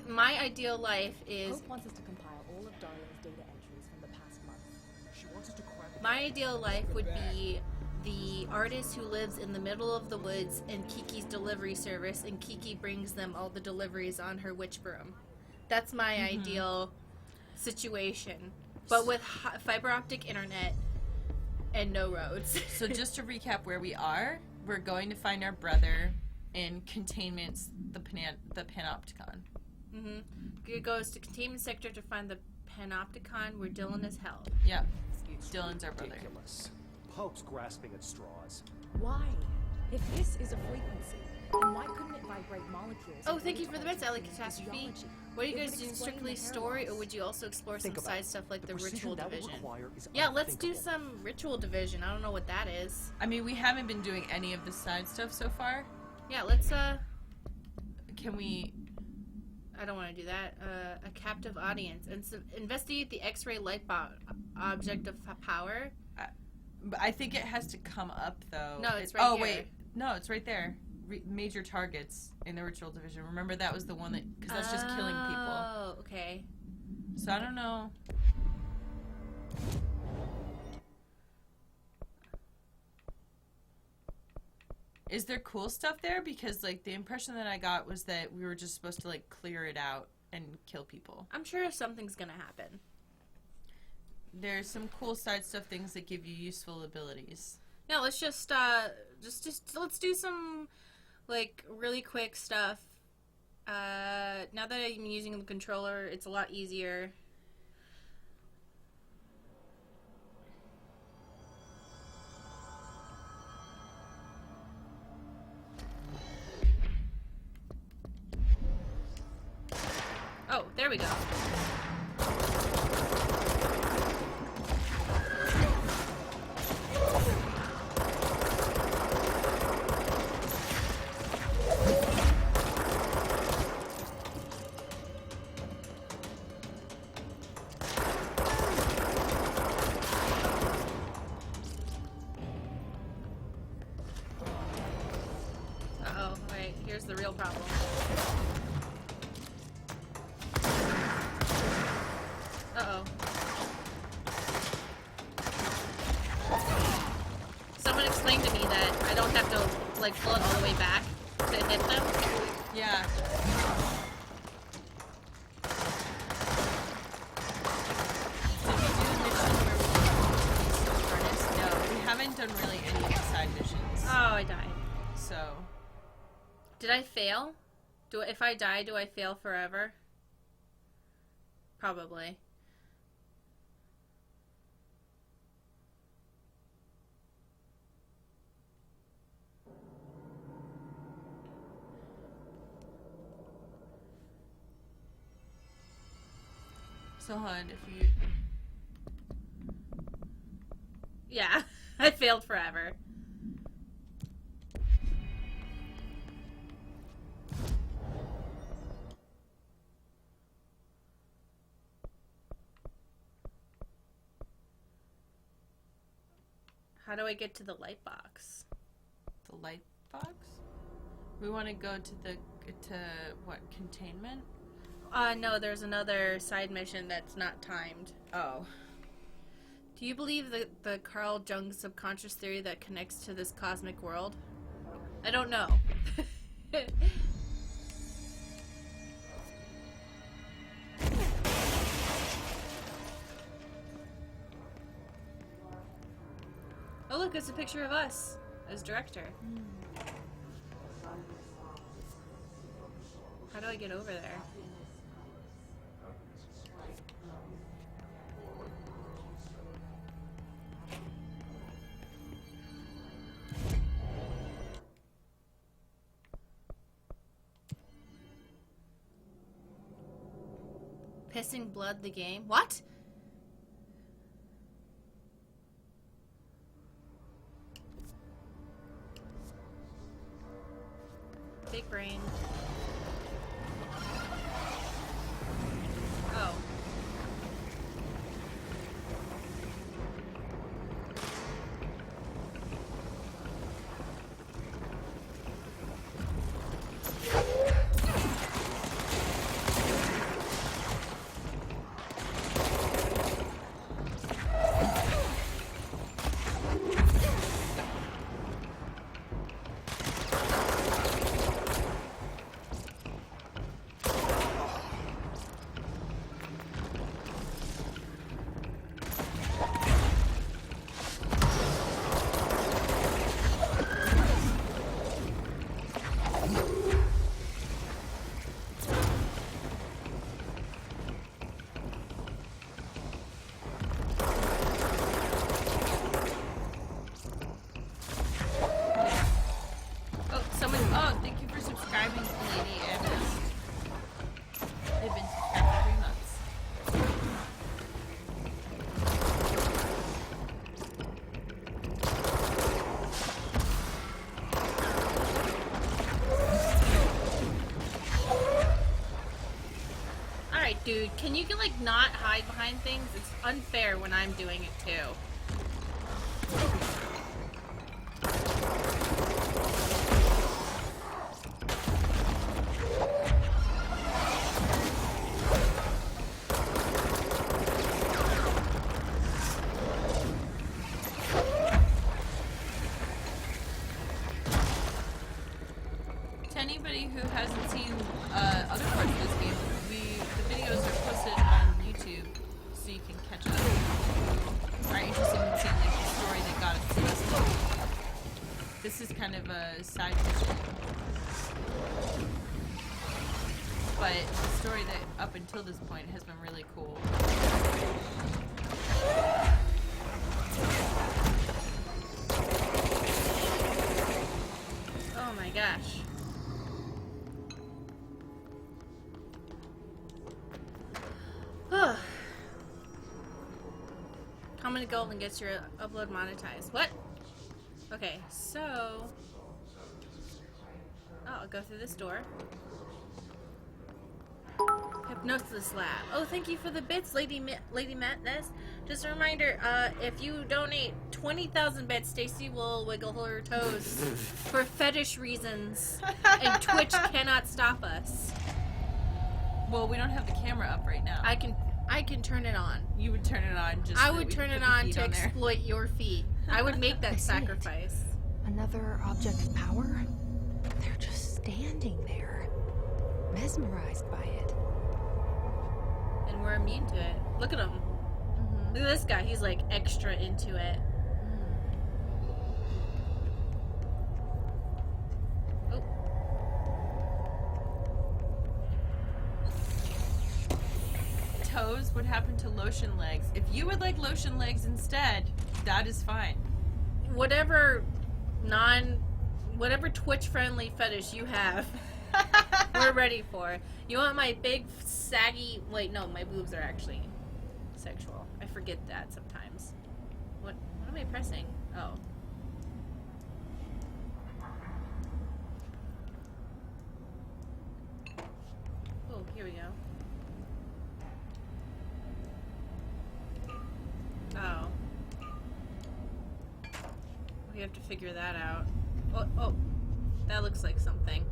My ideal life is... Hope wants us to compile all of Darling's data entries from the past month. She wants us to crack. My ideal life would be the artist who lives in the middle of the woods and Kiki's delivery service, and Kiki brings them all the deliveries on her witch broom. That's my ideal situation. But with fiber optic internet and no roads. So just to recap where we are, we're going to find our brother in containment's the Panopticon. It goes to containment sector to find the Panopticon where Dylan is held. Yeah. Dylan's our brother. Ridiculous. Pope's grasping at straws. Why? If this is a frequency, then why couldn't it vibrate molecules? Oh, thank you for the bits, Ellie Catastrophe. What are you guys doing? Strictly story, or would you also explore some side stuff like the ritual division? Yeah, let's do some ritual division. I don't know what that is. I mean, we haven't been doing any of the side stuff so far. Yeah, let's, Can we... I don't want to do that. A captive audience. And investigate the X-ray light object of power. But I think it has to come up, though. No, it's right here. Oh, wait. No, it's right there. Major targets in the ritual division. Remember, that was the one that... Because that's just killing people. Oh, okay. So I don't know. Is there cool stuff there? Because, like, the impression that I got was that we were just supposed to, like, clear it out and kill people. I'm sure something's gonna happen. There's some cool side stuff things that give you useful abilities. Yeah, let's just let's do some, like, really quick stuff. Now that I'm using the controller, it's a lot easier. Oh, there we go. Uh-oh, wait, here's the real problem. Uh-oh. Someone explained to me that I don't have to, like, float all the way back to hit them. Yeah. Did we do the mission where we can furnace? No, we haven't done really any of the side missions. Oh, I died. So... Did I fail? If I die, do I fail forever? Probably. So, hon, if you... Yeah, I failed forever. How do I get to the light box? The light box? We want to go to the... what, containment? No, there's another side mission that's not timed. Oh. Do you believe the Carl Jung subconscious theory that connects to this cosmic world? I don't know. Oh look, it's a picture of us as director. How do I get over there? Pissing blood the game? What? Big brain. Oh. Dude, can you like not hide behind things? It's unfair when I'm doing it too. To anybody who hasn't seen other parts of this game, the videos are posted on YouTube, so you can catch up. If you are interested in seeing like the story that got us to this point. This is kind of a side mission, but the story that up until this point has been really cool. Oh my gosh. How many gold and gets your upload monetized? What? Okay, so... Oh, I'll go through this door. Hypnosis lab. Oh, thank you for the bits, Lady Matness. Just a reminder, if you donate 20,000 bits, Stacy will wiggle her toes for fetish reasons, and Twitch cannot stop us. Well, we don't have the camera up right now. I can turn it on. You would turn it on just I so that would we turn could it put the on feet to on there. exploit your feet. I would make that I see it. sacrifice. Another object of power? They're just standing there, mesmerized by it. And we're immune to it. Look at him. Look at this guy. He's like extra into it. Oh. Toes would happen to lotion legs. If you would like lotion legs instead, that is fine. Whatever Twitch friendly fetish you have, we're ready for. You want my big saggy, wait, no, my boobs are actually sexual. I forget that sometimes. What am I pressing? Oh. Oh, here we go. Oh. We have to figure that out. Oh, that looks like something.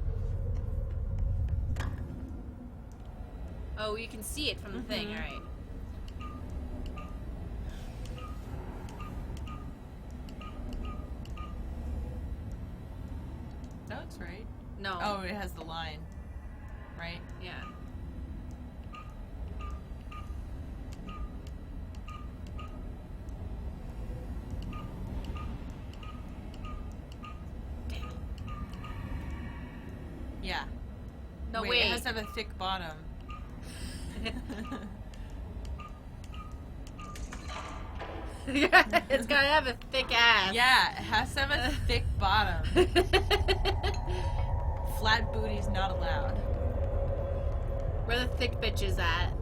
Oh, you can see it from the thing, alright. That looks right. No. Oh, it has the line. Right? Yeah. Yeah. No, Wait, wait. it has to have a thick bottom. It's gotta have a thick ass. Yeah, it has to have a thick bottom. Flat booty's not allowed. Where the thick bitches at?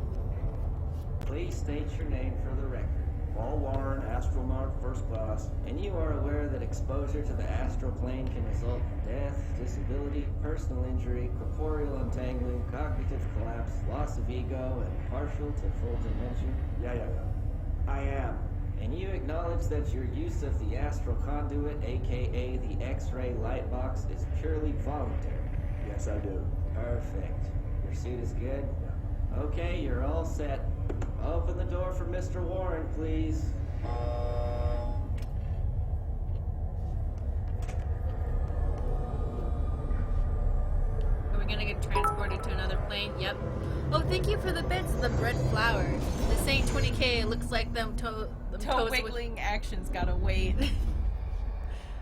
Please state your name for the record. Paul Warren, astronaut first class, and you are aware that exposure to the astral plane can result in death, disability, personal injury, corporeal untangling, cognitive collapse, loss of ego, and partial to full dementia? Yeah. I am. And you acknowledge that your use of the astral conduit, aka the X-ray light box, is purely voluntary? Yes, I do. Perfect. Your suit is good? Yeah. Okay, you're all set. Open the door for Mr. Warren, please. Are we gonna get transported to another plane? Yep. Oh, thank you for the bits. The bread flour. This ain't 20K. It looks like them Toe toes wiggling actions gotta wait.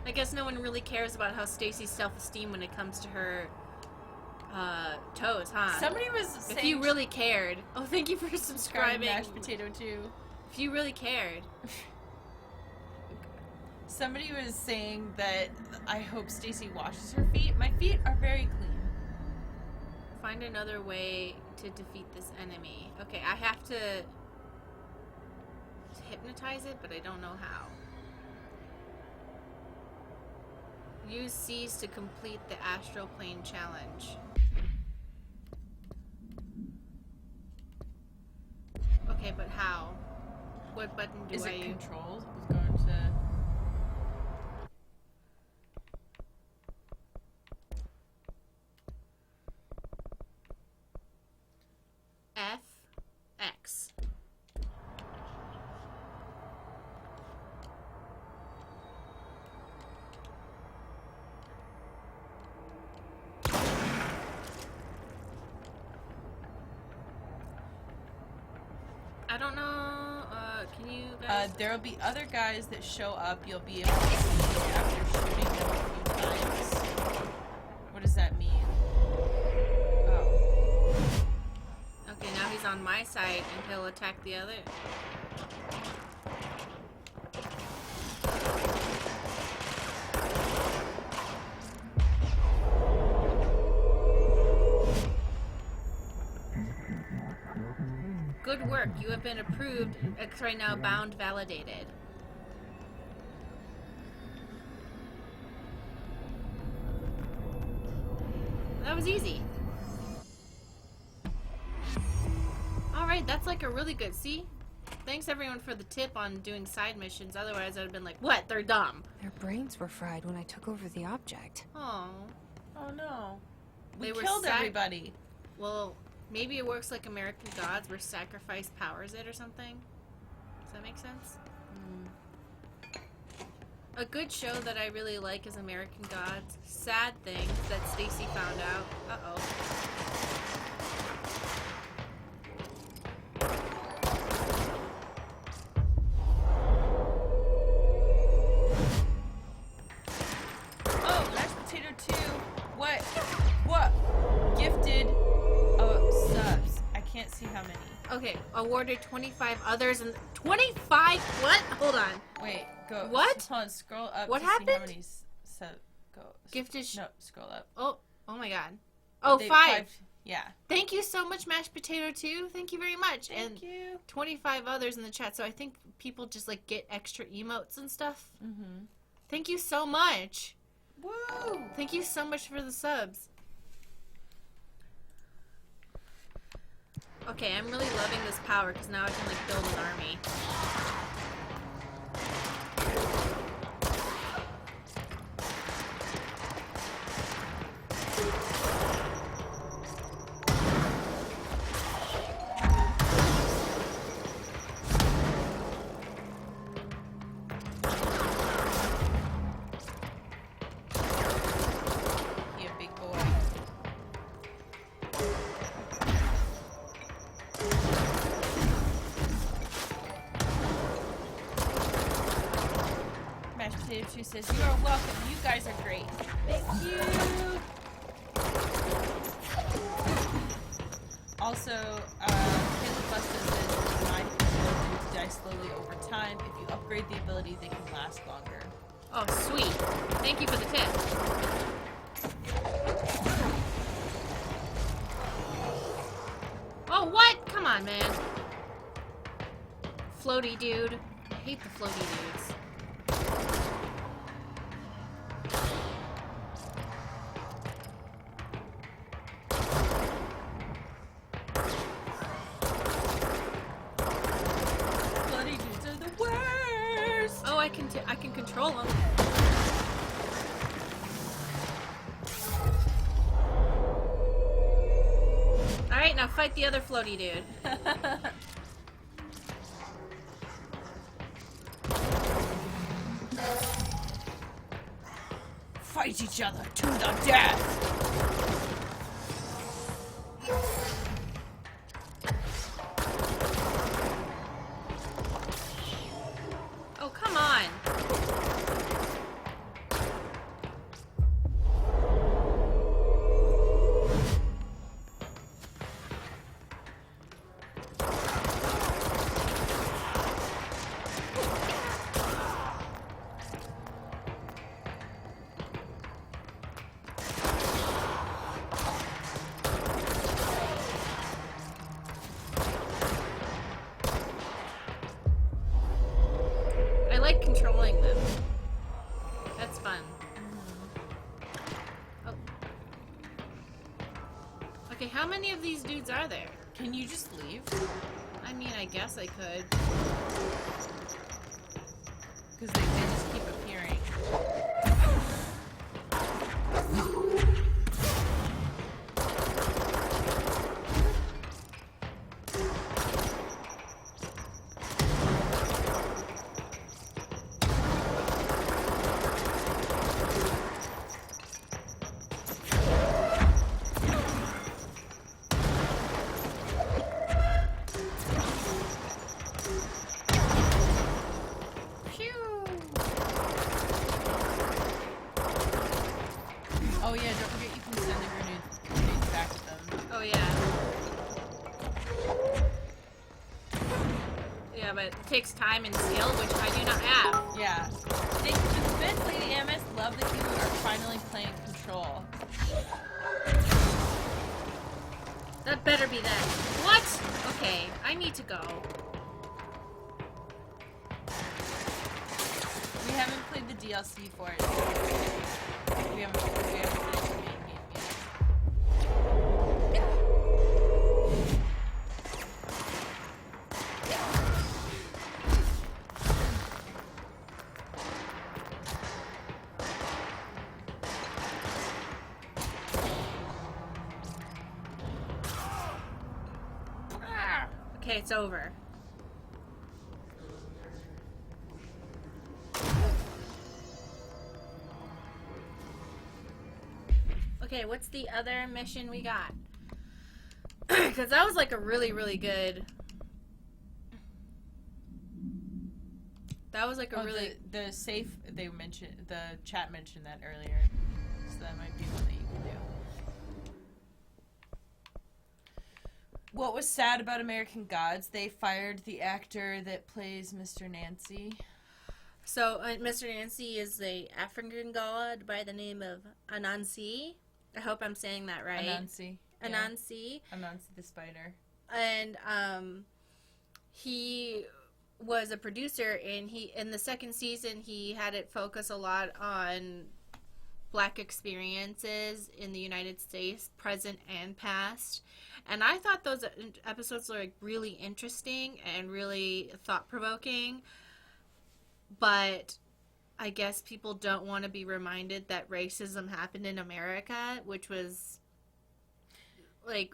I guess no one really cares about how Stacy's self-esteem when it comes to her toes, huh? Somebody was saying... If you really cared. Oh, thank you for subscribing. Mashed potato too. If you really cared. Somebody was saying that I hope Stacy washes her feet. My feet are very clean. Find another way to defeat this enemy. Okay, I have to hypnotize it, but I don't know how. Use C's to complete the astral plane challenge. but how? What button do Is I it use? controls? I was going to. F, X. I don't know. Can you guys? There'll be other guys that show up. You'll be able to see after shooting them a few times. What does that mean? Oh. Okay, now he's on my side and he'll attack the other. Good work. You have been approved. X-ray now bound validated. That was easy. Alright, that's like a really good. See? Thanks everyone for the tip on doing side missions. Otherwise I'd have been like, what? They're dumb. Their brains were fried when I took over the object. Oh. Oh no. We They were killed everybody. Well, maybe it works like American Gods where sacrifice powers it or something. Does that make sense? A good show that I really like is American Gods. Sad thing that Stacy found out. Uh-oh. Oh, mashed potato 2. What? What? Gifted. Oh, subs. I can't see how many. Okay, awarded 25 others and 25 what? Hold on. Wait, go. What? Hold on, scroll up. What to see how happened? many go. Gifted No, scroll up. Oh my god. Oh, They- 5. Yeah. Thank you so much, Mashed Potato 2. Thank you very much. Thank you. 25 others in the chat, so I think people just like get extra emotes and stuff. Mm-hmm. Thank you so much. Woo! Thank you so much for the subs. Okay, I'm really loving this power because now I can like build an army. Yeah, big boy. Mashed Potato 2 says, "You are welcome. You guys are great." Thank you. Also, Caleb Busta says, "Mine to die slowly over time. If you upgrade the ability, they can last longer." Oh, sweet. Thank you for the tip. Oh, what? Come on, man. Floaty dude. I hate the floaty dudes. Bloody dudes are the worst. Oh, I can control them. All right, now fight the other floaty dude. Fight each other to the death. Oh, come on. I like controlling them. That's fun. Oh. Okay, how many of these dudes are there? Can you just leave? I mean, I guess I could. Because they just keep appearing. Oh yeah, don't forget you can send the grenades back at them. Oh, yeah. Yeah, but it takes time and skill, which I do not have. Yeah. Thank you for the bits, Lady Amos. Love that you are finally playing Control. That better be that. What? Okay, I need to go. We haven't played the DLC for it. We haven't finished the main game yet. Okay, it's over. Okay, what's the other mission we got? Because that was like a really, really good... That was like a really... The safe, they mentioned, the chat mentioned that earlier. So that might be one that you can do. What was sad about American Gods? They fired the actor that plays Mr. Nancy. So, Mr. Nancy is a African god by the name of Anansi. I hope I'm saying that right. Anansi. Anansi. Yeah. Anansi the spider. And he was a producer, and he in the second season he had it focus a lot on Black experiences in the United States, present and past. And I thought those episodes were like really interesting and really thought-provoking. But I guess people don't want to be reminded that racism happened in America, which was like...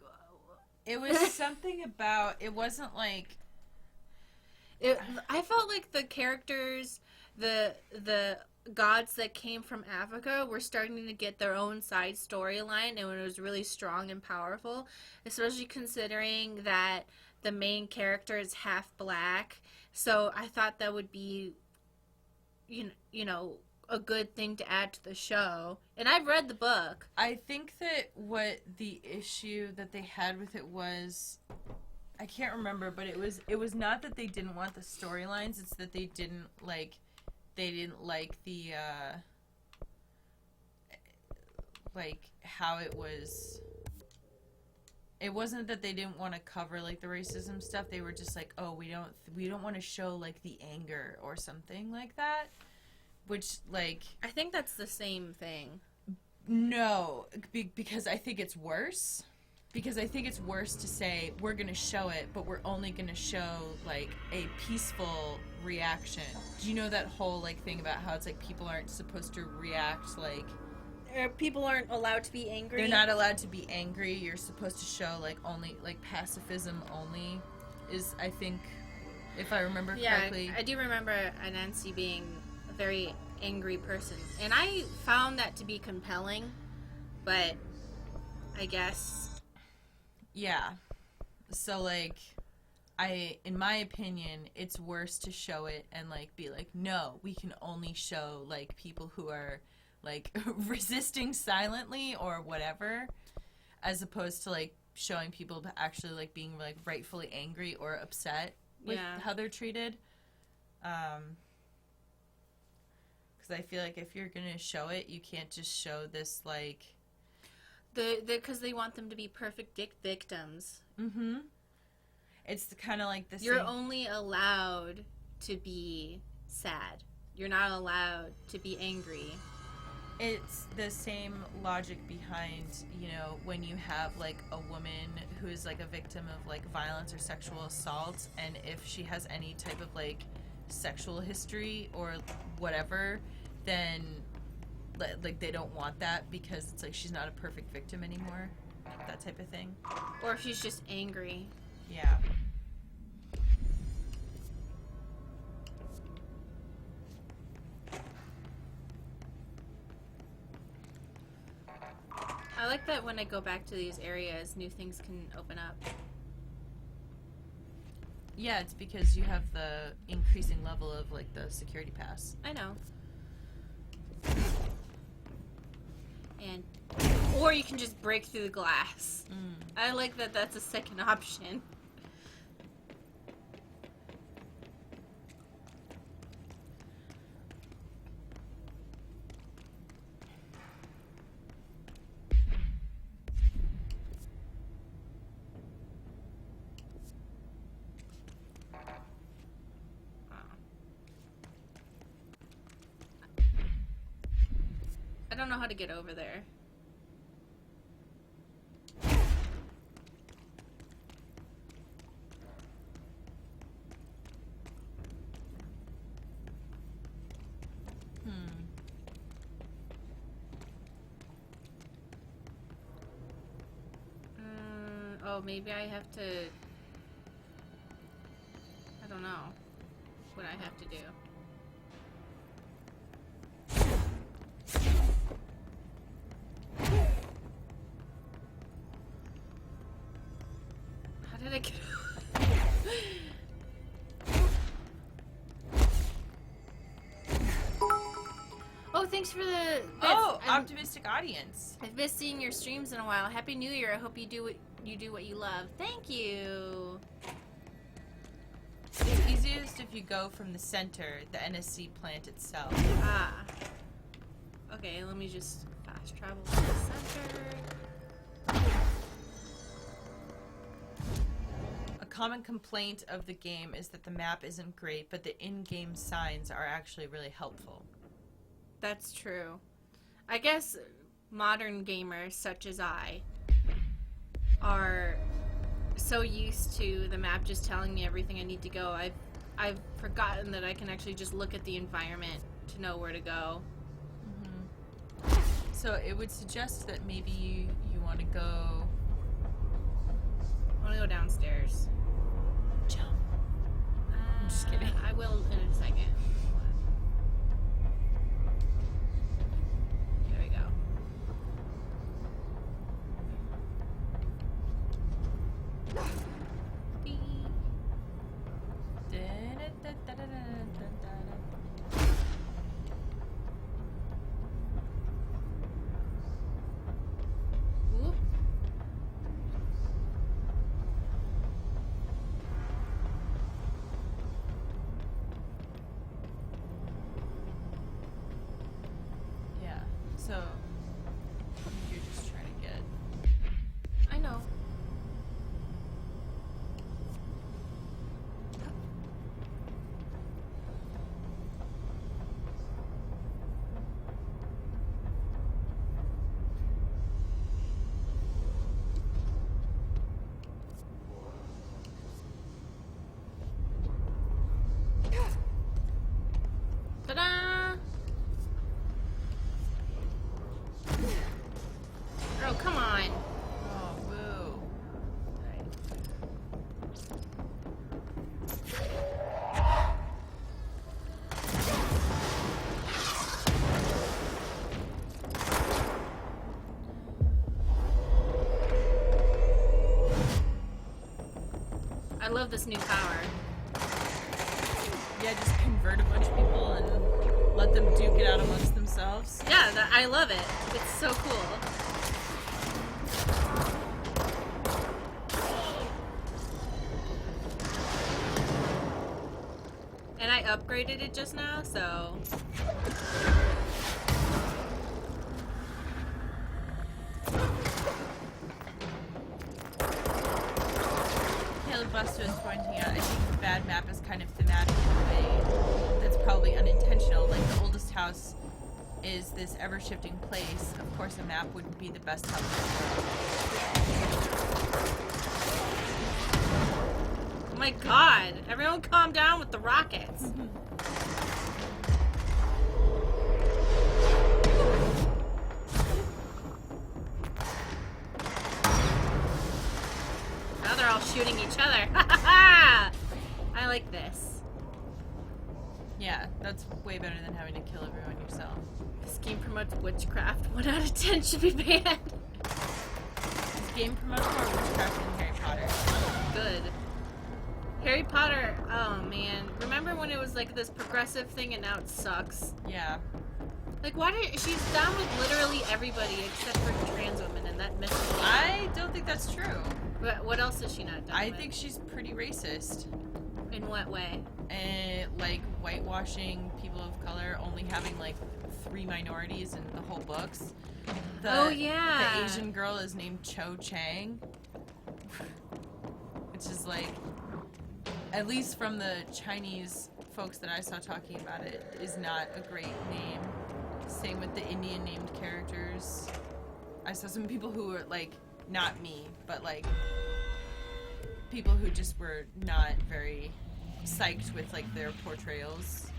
It was something about... It wasn't like... I felt like the characters, the gods that came from Africa were starting to get their own side storyline, and it was really strong and powerful, especially considering that the main character is half black. So I thought that would be, you know, a good thing to add to the show. And I've read the book. I think that what the issue that they had with it was... I can't remember, but it was not that they didn't want the storylines, it's that they didn't like the like how it was. It wasn't that they didn't want to cover like the racism stuff. They were just like, "Oh, we don't want to show like the anger or something like that." Which like I think that's the same thing. No, because I think it's worse. Because I think it's worse to say, we're going to show it, but we're only going to show, like, a peaceful reaction. Do you know that whole, like, thing about how it's, like, people aren't supposed to react, like... People aren't allowed to be angry? They're not allowed to be angry. You're supposed to show, like, only, like, pacifism only is, I think, if I remember correctly. Yeah, I do remember Anansi being a very angry person. And I found that to be compelling, but I guess... Yeah. So, like, in my opinion, it's worse to show it and, like, be like, no, we can only show, like, people who are, like, resisting silently or whatever, as opposed to, like, showing people actually, like, being, like, rightfully angry or upset with how they're treated. Because I feel like if you're gonna show it, you can't just show this, like... Because they want them to be perfect victims. Mm-hmm. It's kind of like the You're same... only allowed to be sad. You're not allowed to be angry. It's the same logic behind, you know, when you have like a woman who is like a victim of like violence or sexual assault, and if she has any type of like sexual history or whatever, then like they don't want that because it's like she's not a perfect victim anymore, that type of thing. Or if she's just angry. Yeah. I like that when I go back to these areas, new things can open up. Yeah, it's because you have the increasing level of like the security pass. I know. And or you can just break through the glass. I like that that's a second option. I don't know how to get over there. Oh, maybe I have to... I don't know what I have to do. How did I get Oh, thanks for the bits. Oh, optimistic audience. I've missed seeing your streams in a while. Happy New Year. I hope you do what you love. Thank you. It's easiest if you go from the center, the NSC plant itself. Ah. Okay, let me just fast travel to the center. A common complaint of the game is that the map isn't great, but the in-game signs are actually really helpful. That's true. I guess modern gamers such as I are so used to the map just telling me everything I need to go. I've forgotten that I can actually just look at the environment to know where to go. So it would suggest that maybe you want to go... I want to go downstairs. Jump. I'm just kidding. I will in a second. There we go. Whoop. Yeah, so you're just trying to get... I know. Ta-da! Oh, come on. Oh, woo. I love this new power. Yeah, just convert a bunch of people and let them duke it out amongst themselves. Yeah, I love it. It's so cool. And I upgraded it just now, so... Caleb Buster is pointing out, I think the bad map is kind of thematic in a way that's probably unintentional. Like the oldest house is this ever-shifting place. Of course, a map would be the best help. Oh my god! Everyone calm down with the rockets. Now they're all shooting each other. I like this. Yeah, that's way better than having to kill everyone yourself. This game promotes witchcraft. 1 out of 10 should be banned. This game promotes more witchcraft than Harry Potter. Good. Harry Potter, oh man. Remember when it was like this progressive thing and now it sucks? Yeah. Like, why did she's down with literally everybody except for trans women, and that misses me. I don't think that's true. But what else is she not done I with? think she's pretty racist. In what way? And like whitewashing people of color, only having like 3 minorities in the whole books. Oh, yeah. The Asian girl is named Cho Chang, which is like, at least from the Chinese folks that I saw talking about it, is not a great name. Same with the Indian named characters. I saw some people who were like, not me, but like people who just were not very psyched with like their portrayals.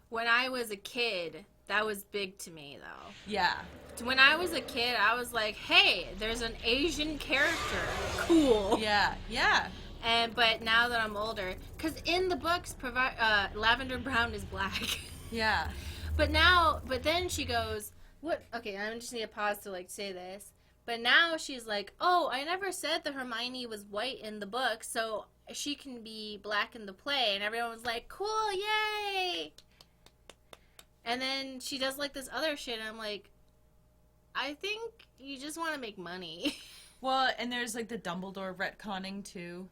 When I was a kid, that was big to me, though. Yeah. When I was a kid, I was like, hey, there's an Asian character. Cool. Yeah. Yeah. But now that I'm older, because in the books, Lavender Brown is black. Yeah. But then she goes, what? Okay, I just need to pause to like say this. But now she's like, oh, I never said that Hermione was white in the book, so she can be black in the play. And everyone was like, cool, yay! And then she does like this other shit, and I'm like, I think you just want to make money. Well, and there's like the Dumbledore retconning too.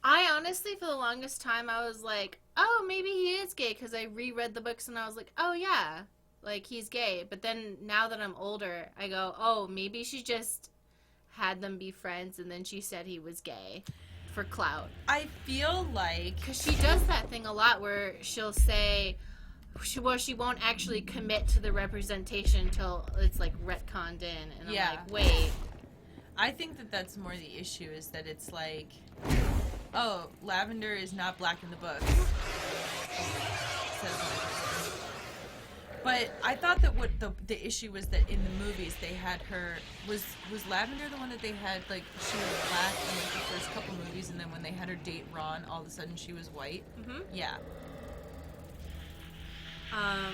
I honestly, for the longest time, I was like, oh, maybe he is gay, because I reread the books, and I was like, oh, yeah, like, he's gay. But then, now that I'm older, I go, oh, maybe she just had them be friends, and then she said he was gay for clout. I feel like... Because she does that thing a lot where she'll say, well, she won't actually commit to the representation until it's, like, retconned in. And I'm like, wait. I think that that's more the issue, is that it's like... Oh, Lavender is not black in the book. But I thought that what the issue was that in the movies they had her was Lavender the one that they had like she was black in like, the first couple movies, and then when they had her date Ron, all of a sudden she was white. Mm-hmm. Yeah. How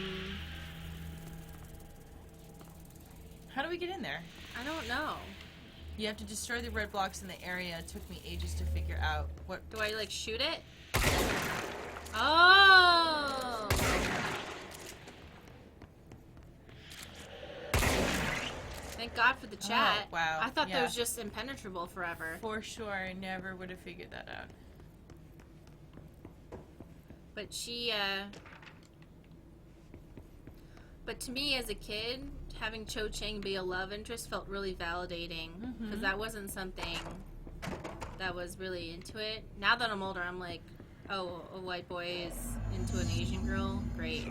do we get in there? I don't know. You have to destroy the red blocks in the area. It took me ages to figure out what... Do I, like, shoot it? Oh! Thank God for the chat. Oh, wow. I thought Yeah. that was just impenetrable forever. For sure, I never would have figured that out. But But to me, as a kid, having Cho Chang be a love interest felt really validating. Because that wasn't something that was really into it. Now that I'm older, I'm like, oh, a white boy is into an Asian girl? Great.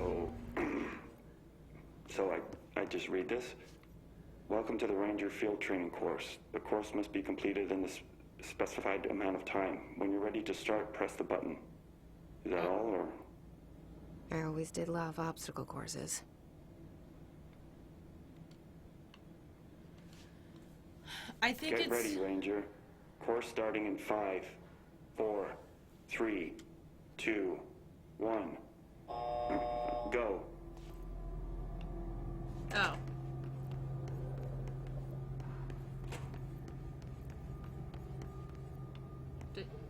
So I just read this. Welcome to the Ranger Field Training course. The course must be completed in the specified amount of time. When you're ready to start, press the button. Is that all, or? I always did love obstacle courses. I think Get ready, Ranger. Course starting in 5, 4, 3, 2, 1. Go. Oh.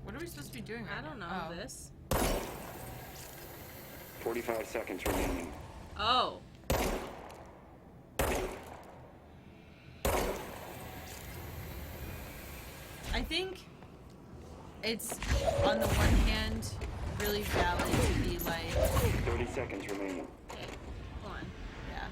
What are we supposed to be doing right I don't know now? this. 45 seconds remaining. Oh. I think it's, on the one hand, really valid to be like... 30 seconds remaining. Okay. Hold on. Yeah.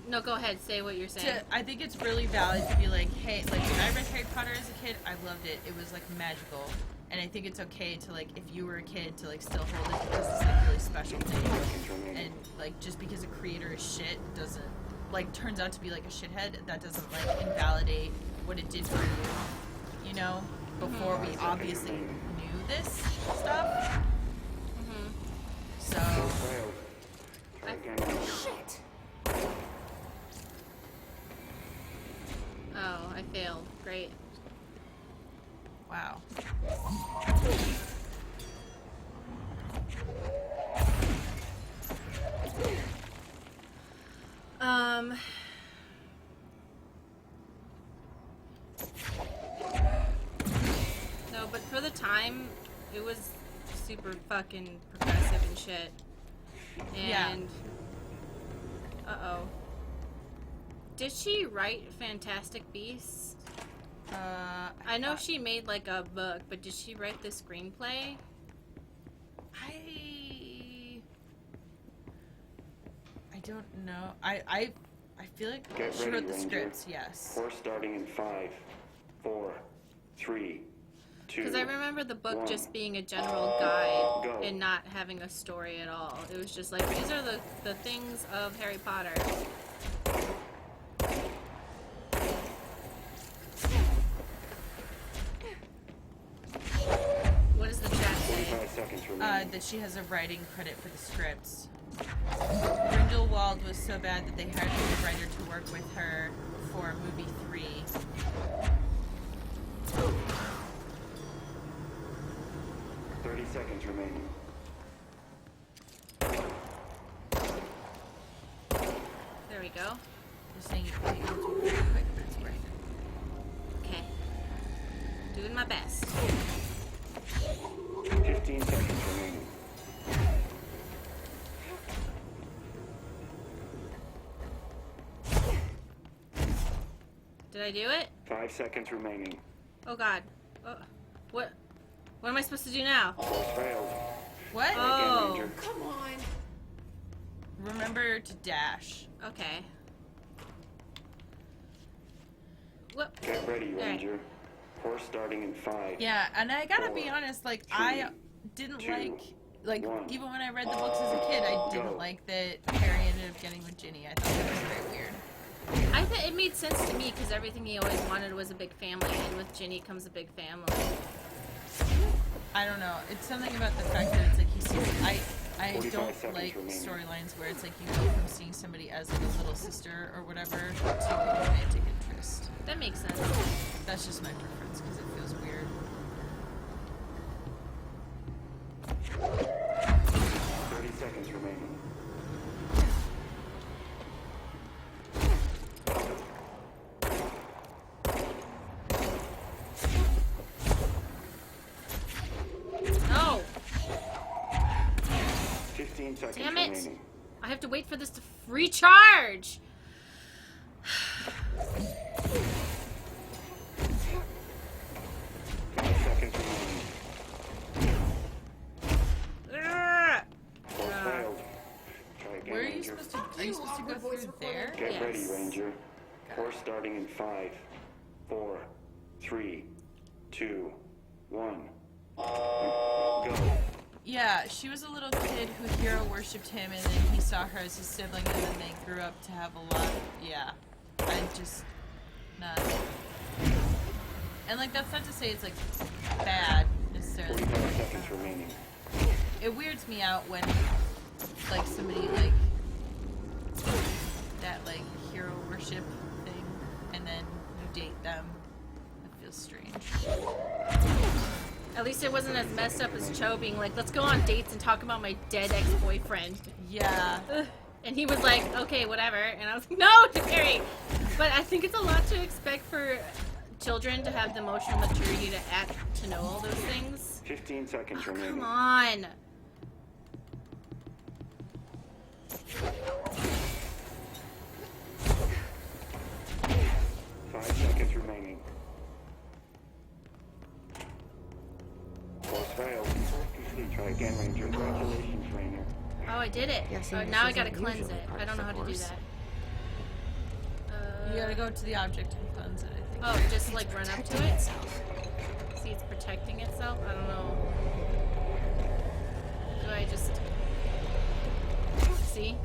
No, go ahead. Say what you're saying. I think it's really valid to be like, hey, like when I read Harry Potter as a kid, I loved it. It was like magical. And I think it's okay to like, if you were a kid, to like still hold it because it's like really special thing. And like, just because a creator is shit doesn't, like, turns out to be like a shithead, that doesn't like invalidate what it did for you. You know? Before we obviously knew this stuff. So. Shit. Oh, I failed. Great. Wow. No, but for the time, it was super fucking progressive and shit. And uh-oh. Did she write Fantastic Beasts? I know she made like a book, but did she write the screenplay? I don't know. I feel like she wrote the scripts, yes. Course starting in 5, 4, 3, 2. Because I remember the book 1. just being a general guide Go. and not having a story at all. It was just like, these are the things of Harry Potter. What does the chat say? 25 seconds remaining. That she has a writing credit for the scripts. Grindelwald was so bad that they hired a writer to work with her for movie 3. Seconds remaining. There we go. Just saying you can take it really quick, that's great. Okay. Doing my best. 15 seconds remaining. Did I do it? 5 seconds remaining. Oh god. What am I supposed to do now? Course failed. What? Oh. Again, Ranger. Come on. Remember to dash. Okay. What? Get ready, All right. Ranger. Course starting in 5. Yeah, and I gotta be 4, honest, like, 3, I didn't 2, like, 1. even when I read the books as a kid, I didn't Go. like that Harry ended up getting with Ginny. I thought that was very weird. I thought it made sense to me because everything he always wanted was a big family, and with Ginny comes a big family. I don't know. It's something about the fact that it's like he sees. I 45 don't seconds like remaining. storylines where it's like you go from seeing somebody as like a little sister or whatever to a romantic interest. That makes sense. That's just my preference because it feels weird. 30 seconds remaining. No! 15 seconds Damn it! remaining. I have to wait for this to recharge! 5 seconds remaining. Ugh. Course failed. Try again, Where are you Ranger. supposed to? Are you supposed to go through there? Get ready, Yes. Ranger. Course starting in 5, 4, 3, 2, 1. Go. Yeah, she was a little kid who hero worshipped him, and then he saw her as his sibling, and then they grew up to have a lot. Yeah, I just not. And like that's not to say it's like bad necessarily. 45 seconds remaining. It weirds me out when like somebody like that like hero worship thing, and then you date them. It feels strange. At least it wasn't as messed up as Cho being like, let's go on dates and talk about my dead ex-boyfriend. Yeah. Ugh. And he was like, okay, whatever. And I was like, no, Harry! But I think it's a lot to expect for children to have the emotional maturity to know all those things. 15 seconds Come remaining. on! 5 seconds remaining. Course failed. Complete. Try again, Ranger. Congratulations, Ranger. Oh, I did it. Guessing Oh, this now I isn't gotta cleanse usually it. part I of don't know the how to do course. that. You gotta go to the object and cleanse it, I think. Oh, just like run up to it? itself. See, it's protecting itself? I don't know. Do I just... See?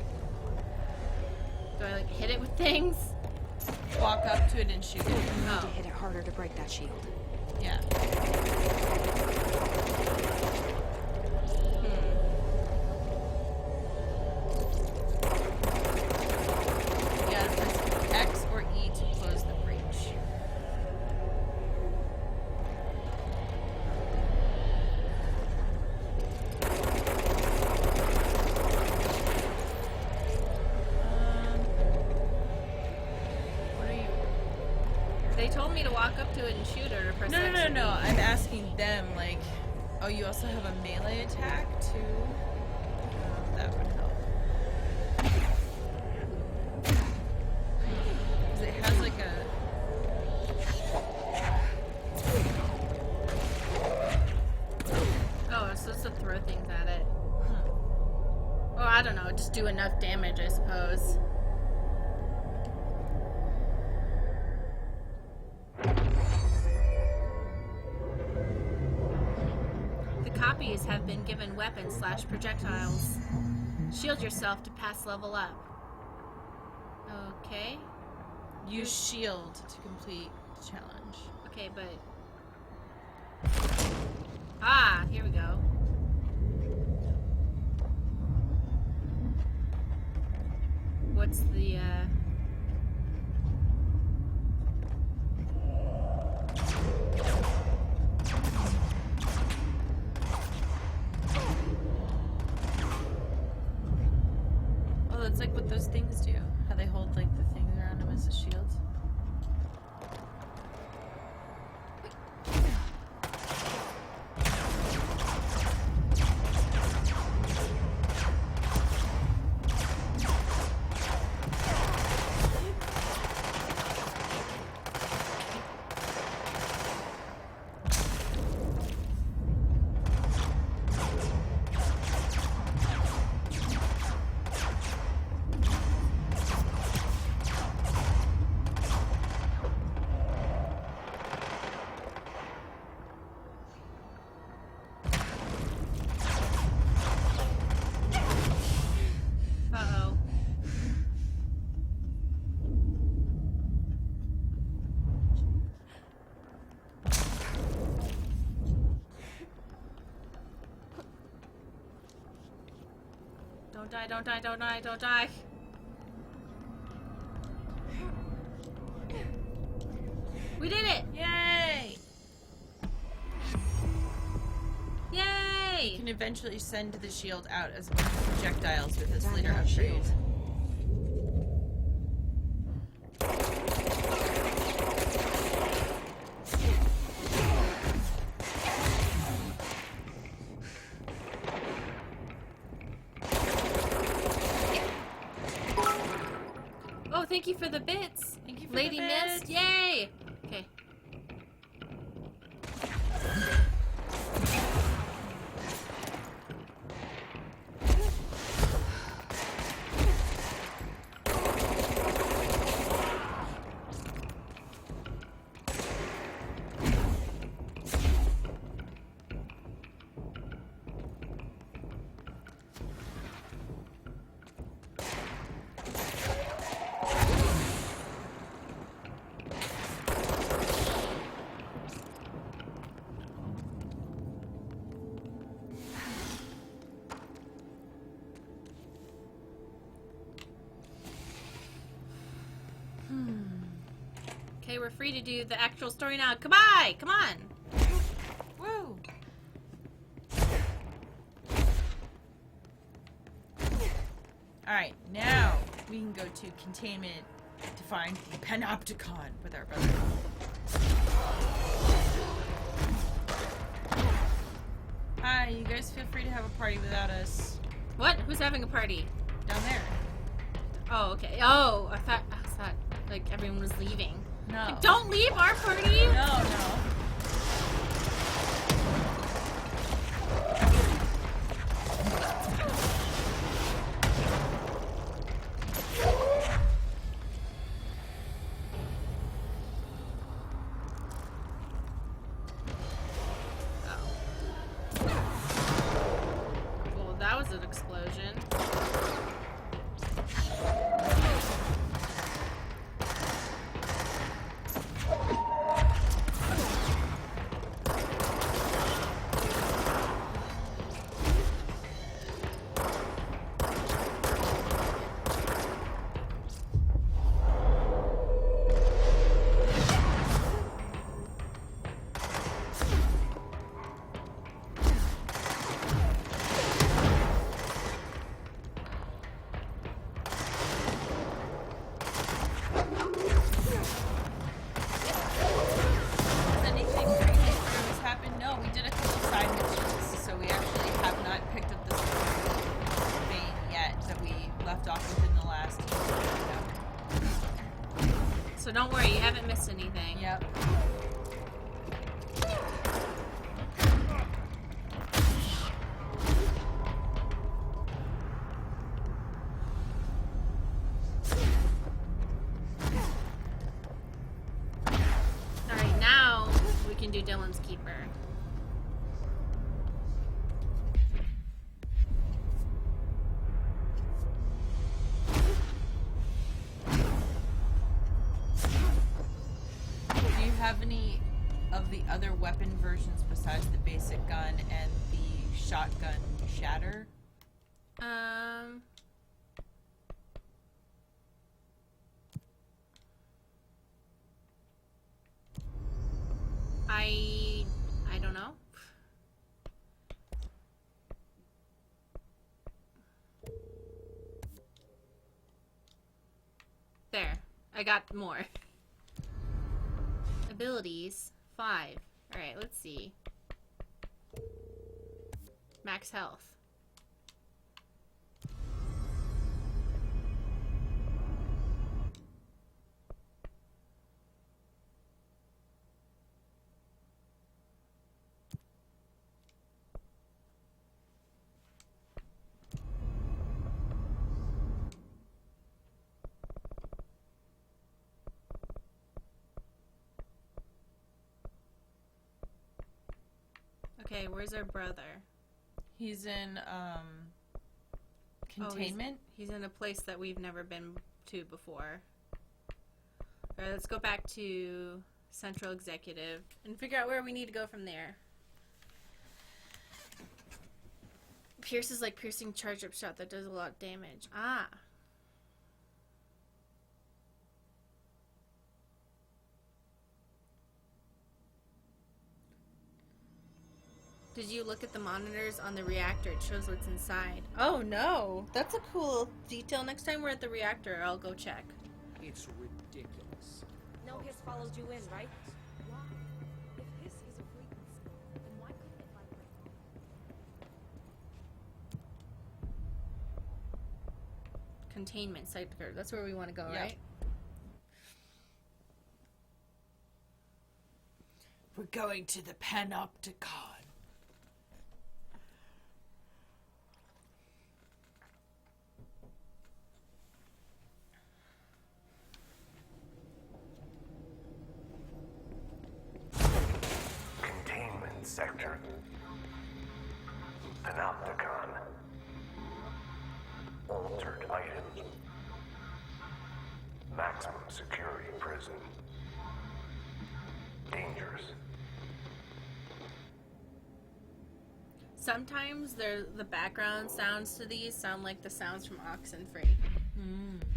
Do I like hit it with things? Walk up to it and shoot it. You need Oh. to hit it harder to break that shield. Yeah. You gotta press X or E to close the breach. What are you? They told me to walk up to it and shoot it or press No, X no, or no, no. E. I'm asking them, like, oh, you also have a melee attack, too? That would help. Because it has, like, a... Oh, so it's to throw things at it. Oh, I don't know. Just do enough damage, I suppose. The copies have been given weapons/projectiles. Shield yourself to pass level up. Okay. Use shield to complete the challenge. Okay, but... Ah, here we go. What's the, Oh, that's like what those things do. How they hold, like, the things around them as a shield. uh-oh. Don't die, don't die, don't die, don't die. We did it! Yay! Yay! You can eventually send the shield out as a bunch of projectiles with this Design later that upgrade. shield. Oh, thank you for the bits. Thank you for Lady the Mist, bits. yay! Okay. Okay, we're free to do the actual story now. Goodbye! Come on! Woo! Alright, now we can go to containment to find the Panopticon with our brother. Hi, you guys feel free to have a party without us What? Who's having a party? down there. Oh, okay. Oh, I thought like everyone was leaving. No. Like, don't leave our party! No, no. Salem's Keeper. Do you have any of the other weapon versions besides the basic gun and the shotgun shatter? I don't know. There. I got more. Abilities 5. Alright, let's see. Max health. Okay, where's our brother? He's in containment. He's in a place that we've never been to before. Alright, let's go back to Central Executive and figure out where we need to go from there. Pierce is like piercing charge-up shot that does a lot of damage. Ah. Did you look at the monitors on the reactor? It shows what's inside. Oh no! That's a cool detail. Next time we're at the reactor, I'll go check. It's ridiculous. No Hiss follows you in, right? Why? If Hiss is a frequency, then why couldn't it vibrate? Containment site. That's where we want to go, Yep. right? We're going to the Panopticon. Containment sector. Panopticon. Altered items. Maximum security prison. Dangerous. Sometimes the background sounds to these sound like the sounds from Oxenfree,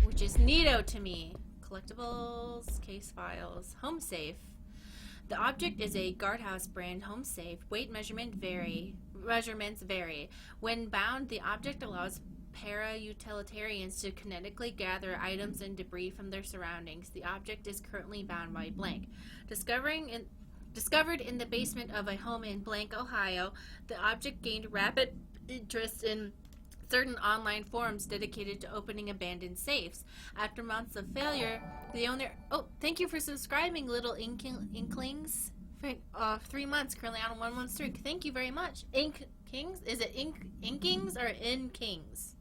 which is neato to me. Collectibles, case files, home safe. The object is a guardhouse brand home safe. Weight measurements vary. When bound, the object allows para-utilitarians to kinetically gather items and debris from their surroundings. The object is currently bound by blank. Discovered in the basement of a home in blank, Ohio, the object gained rapid interest in certain online forums dedicated to opening abandoned safes. After months of failure, the owner... Oh, thank you for subscribing, little inklings. For 3 months, currently on a 1-month streak. Thank you very much. Inkings? Is it Inkings or Inkings?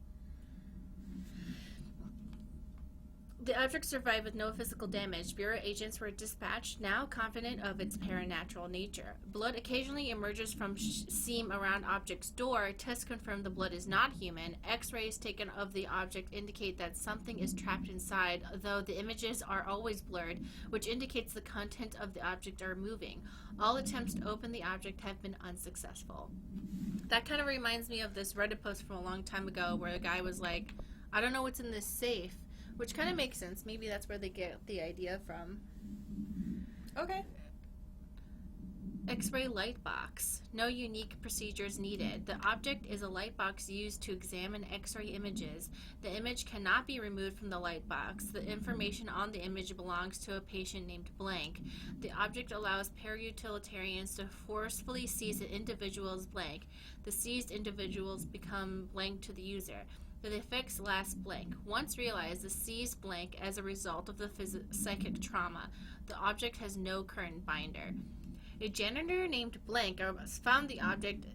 The object survived with no physical damage. Bureau agents were dispatched, now confident of its paranatural nature. Blood occasionally emerges from seam around object's door. Tests confirm the blood is not human. X-rays taken of the object indicate that something is trapped inside, though the images are always blurred, which indicates the content of the object are moving. All attempts to open the object have been unsuccessful. That kind of reminds me of this Reddit post from a long time ago where a guy was like, I don't know what's in this safe. Which kind of makes sense. Maybe that's where they get the idea from. Okay. X-ray light box. No unique procedures needed. The object is a light box used to examine X-ray images. The image cannot be removed from the light box. The information on the image belongs to a patient named Blank. The object allows para-utilitarians to forcefully seize an individual as blank. The seized individuals become blank to the user. The effects last blank. Once realized, the seized blank as a result of the psychic trauma. The object has no current binder. A janitor named Blank found the object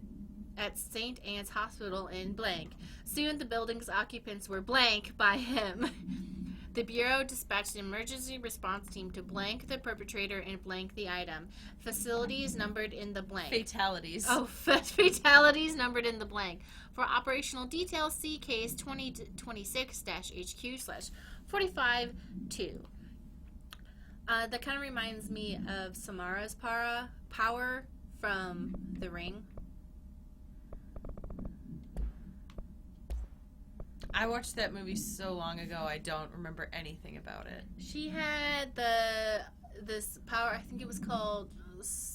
at St. Anne's Hospital in blank. Soon the building's occupants were blank by him. The Bureau dispatched an emergency response team to blank the perpetrator and blank the item. Facilities numbered in the blank. Fatalities. Oh, fatalities numbered in the blank. For operational details, see case 2026-HQ/45-2. That kind of reminds me of Samara's power from The Ring. I watched that movie so long ago, I don't remember anything about it. She had this power, I think it was called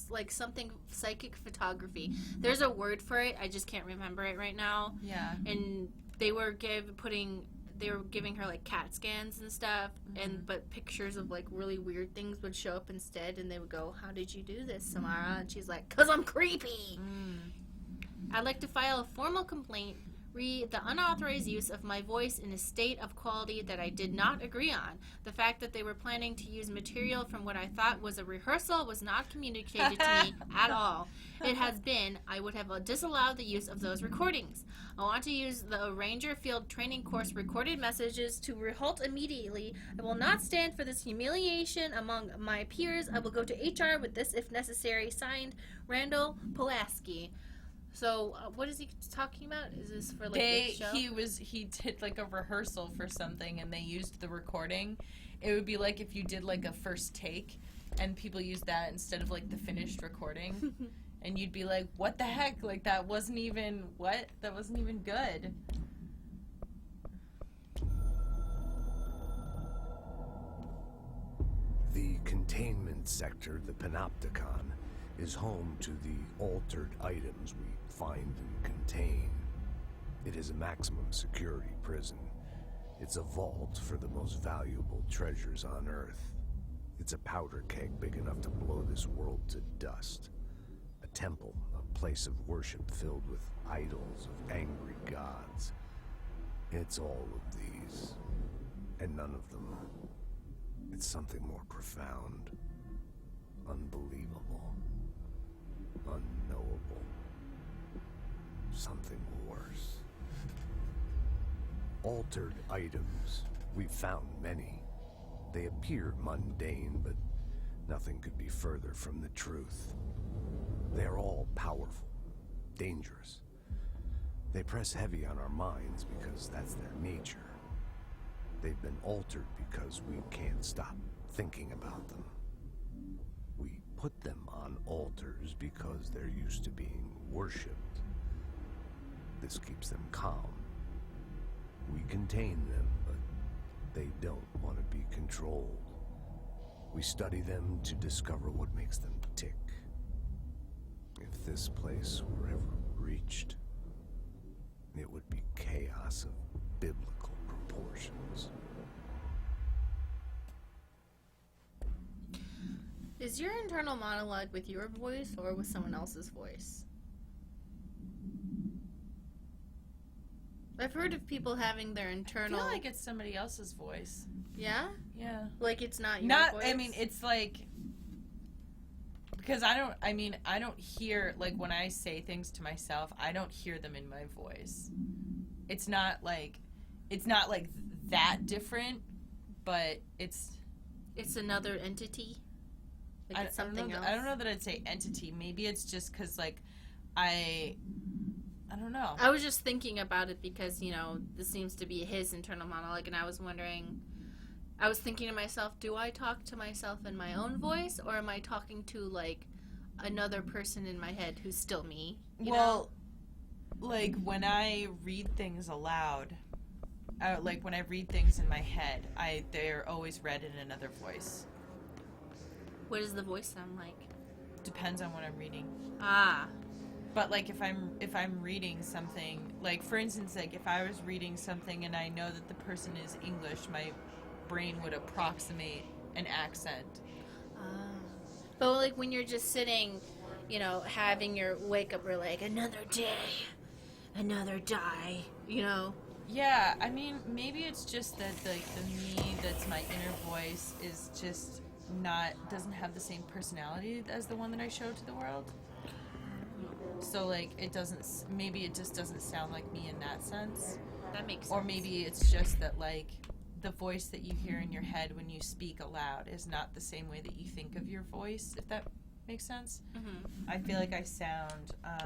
like something psychic photography. There's a word for it, I just can't remember it right now. Yeah. And they were giving her like CAT scans and stuff, but pictures of like really weird things would show up instead, and they would go, "How did you do this, Samara?" And she's like, "'Cause I'm creepy." I'd like to file a formal complaint the unauthorized use of my voice in a state of quality that I did not agree on. The fact that they were planning to use material from what I thought was a rehearsal was not communicated to me at all. It has been, I would have disallowed the use of those recordings. I want to use the Ranger Field Training Course recorded messages to halt immediately. I will not stand for this humiliation among my peers. I will go to HR with this if necessary. Signed, Randall Pulaski. So, what is he talking about? Is this for like this show? He did like a rehearsal for something, and they used the recording. It would be like if you did like a first take, and people used that instead of like the finished recording, and you'd be like, "What the heck? Like that wasn't even That wasn't even good." The containment sector, the Panopticon, is home to the altered items we find and contain. It is a maximum security prison. It's a vault for the most valuable treasures on Earth. It's a powder keg big enough to blow this world to dust. A temple, a place of worship filled with idols of angry gods. It's all of these, and none of them. It's something more profound, unbelievable, unknowable. Something worse. Altered items. We've found many. They appear mundane, but nothing could be further from the truth. They are all powerful, dangerous. They press heavy on our minds because that's their nature. They've been altered because we can't stop thinking about them. We put them on altars because they're used to being worshipped. This keeps them calm. We contain them, but they don't want to be controlled. We study them to discover what makes them tick. If this place were ever reached, it would be chaos of biblical proportions. Is your internal monologue with your voice or with someone else's voice? I've heard of people having their internal... I feel like it's somebody else's voice. Yeah? Yeah. Like it's not your voice? I mean, it's like... Because I don't hear, like, when I say things to myself, I don't hear them in my voice. It's not like that different, but it's... It's another entity? Like it's something else? I don't know that I'd say entity. Maybe it's just because, like, I don't know. I was just thinking about it because, you know, this seems to be his internal monologue, and I was wondering... I was thinking to myself, do I talk to myself in my own voice, or am I talking to, like, another person in my head who's still me? You know? Like, when I read things aloud, like, when I read things in my head, they're always read in another voice. What does the voice sound like? Depends on what I'm reading. Ah. But, like, if I'm reading something, like, for instance, like, if I was reading something and I know that the person is English, my brain would approximate an accent. But like when you're just sitting, you know, having your wake up, or like another day, another die, you know. Yeah, I mean, maybe it's just that like the me that's my inner voice is just doesn't have the same personality as the one that I show to the world. So like maybe it just doesn't sound like me in that sense. That makes sense. Or maybe it's just that like the voice that you hear in your head when you speak aloud is not the same way that you think of your voice, if that makes sense. Mm-hmm. I feel like I sound, I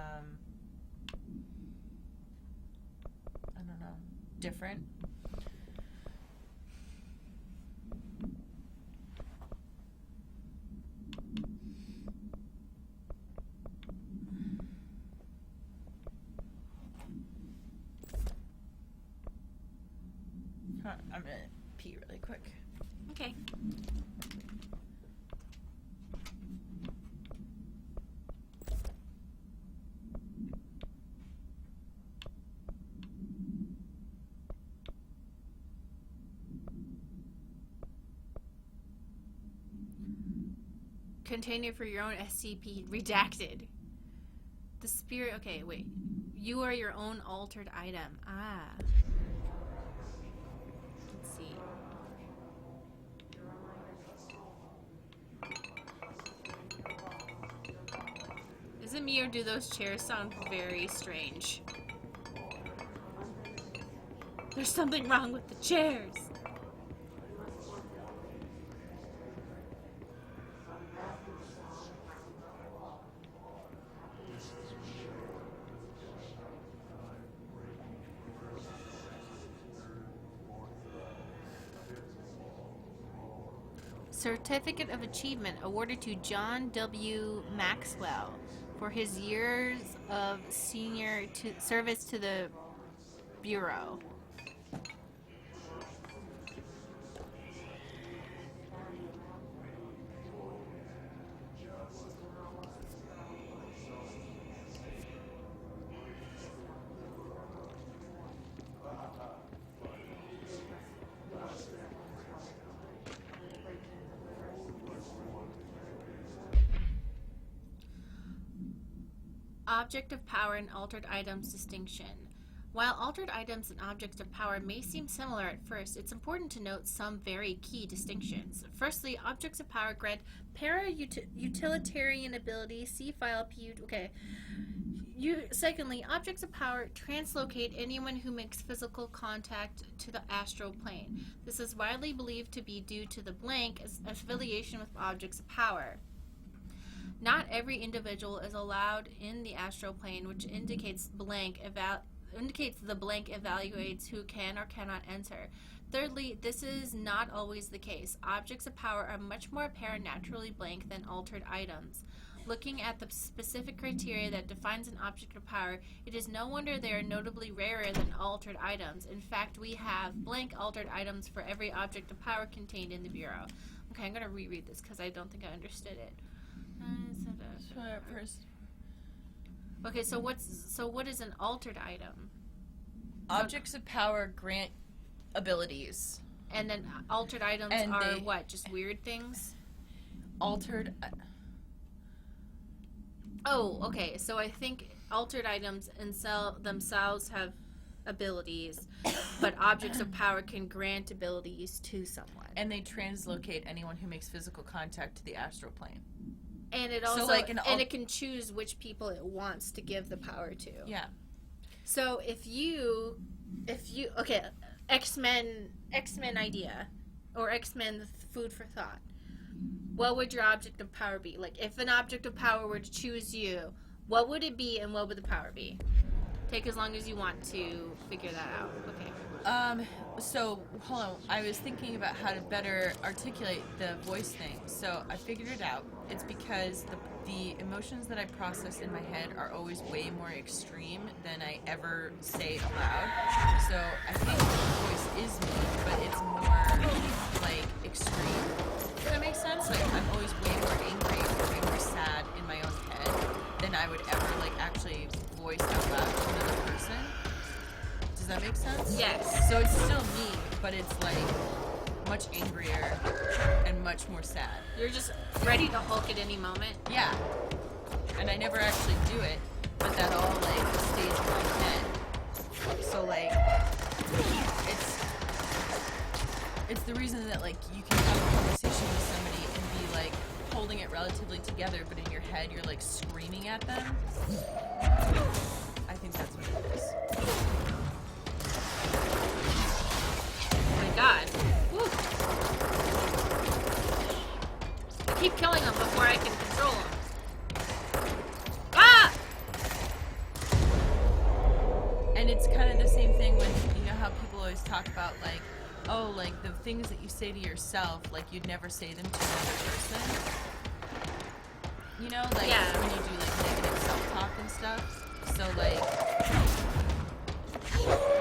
don't know, different. I'm gonna pee really quick. Okay. Container for your own SCP redacted. The spirit. Okay, wait. You are your own altered item. Ah. Let's see. Is it me or do those chairs sound very strange? There's something wrong with the chairs. Certificate of Achievement awarded to John W. Maxwell for his years of service to the Bureau. Object of power and altered items distinction. While altered items and objects of power may seem similar at first, it's important to note some very key distinctions. Firstly, objects of power grant para-utilitarian ability. See file PU. Okay. Secondly, objects of power translocate anyone who makes physical contact to the astral plane. This is widely believed to be due to the blank as affiliation with objects of power. Not every individual is allowed in the astral plane, which indicates the blank evaluates who can or cannot enter. Thirdly, this is not always the case. Objects of power are much more paranaturally blank than altered items. Looking at the specific criteria that defines an object of power, it is no wonder they are notably rarer than altered items. In fact, we have blank altered items for every object of power contained in the Bureau. Okay, I'm going to reread this because I don't think I understood it. First. Okay, so what is an altered item? Objects of power grant abilities. And then altered items And are they- what? Just weird things? Altered. Oh, okay. So I think altered items themselves have abilities, but objects of power can grant abilities to someone. And they translocate anyone who makes physical contact to the astral plane. And it also it can choose which people it wants to give the power to. Yeah. So if you okay, X-Men idea or X-Men food for thought. What would your object of power be? Like if an object of power were to choose you, what would it be and what would the power be? Take as long as you want to figure that out. Okay. So, hold on. I was thinking about how to better articulate the voice thing. So, I figured it out. It's because the emotions that I process in my head are always way more extreme than I ever say aloud. So, I think the voice is me, but it's more, like, extreme. Does that make sense? Like, I'm always way more angry or way more sad in my own head than I would ever, like, actually voice out loud to another person. Does that make sense? Yes. So it's still me, but it's like much angrier and much more sad. You're just ready to Hulk at any moment. Yeah. And I never actually do it, but that all like stays in my head. So like it's the reason that like you can have a conversation with somebody and be like holding it relatively together, but in your head you're like screaming at them. I think that's what it is. Oh my god. and it's kind of the same thing when, you know how people always talk about, like, oh, like, the things that you say to yourself, like, you'd never say them to another person. You know, like, Yeah. when you do, like, negative self-talk and stuff. So, like,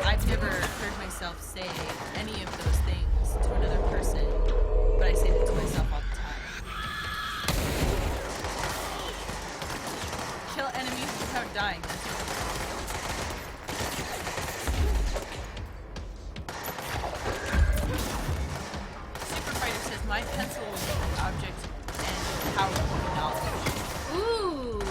I've never heard myself say any of those things to another person, but I say them to myself all the time. Kill enemies without dying. That's what Super Fighter says, my pencil will be the object and power will be knowledge. Ooh,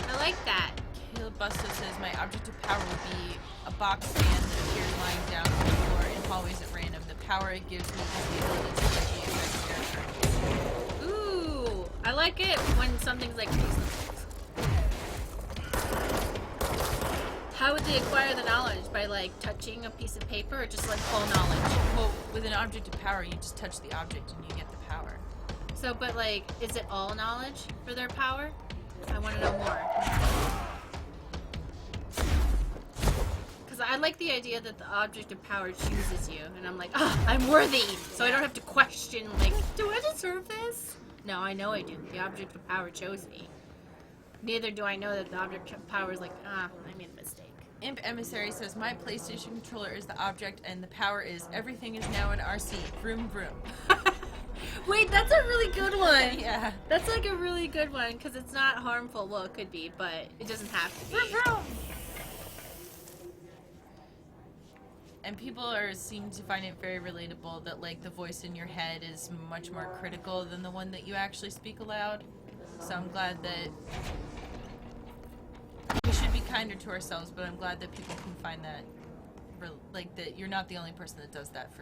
I like that. Caleb Busto says, my object of power will be a box fan that appears lying down on the floor in hallways at random. The power it gives me is the ability to play the effect character. Ooh, I like it when something's like how would they acquire the knowledge? By like touching a piece of paper or just like full knowledge? Well, with an object of power, you just touch the object and you get the power. So, but like, is it all knowledge for their power? I want to know more. Because I like the idea that the object of power chooses you, and I'm like, oh, I'm worthy! So I don't have to question, like, do I deserve this? No, I know I do. The object of power chose me. Neither do I know that the object of power is like, I made a mistake. Imp Emissary says, my PlayStation controller is the object and the power is everything is now in RC. Vroom vroom. Wait, that's a really good one. Yeah. That's like a really good one because it's not harmful. Well, it could be, but it doesn't have to be. And people seem to find it very relatable that, like, the voice in your head is much more critical than the one that you actually speak aloud. So I'm glad that we should be kinder to ourselves, but I'm glad that people can find that, like, that you're not the only person that does that for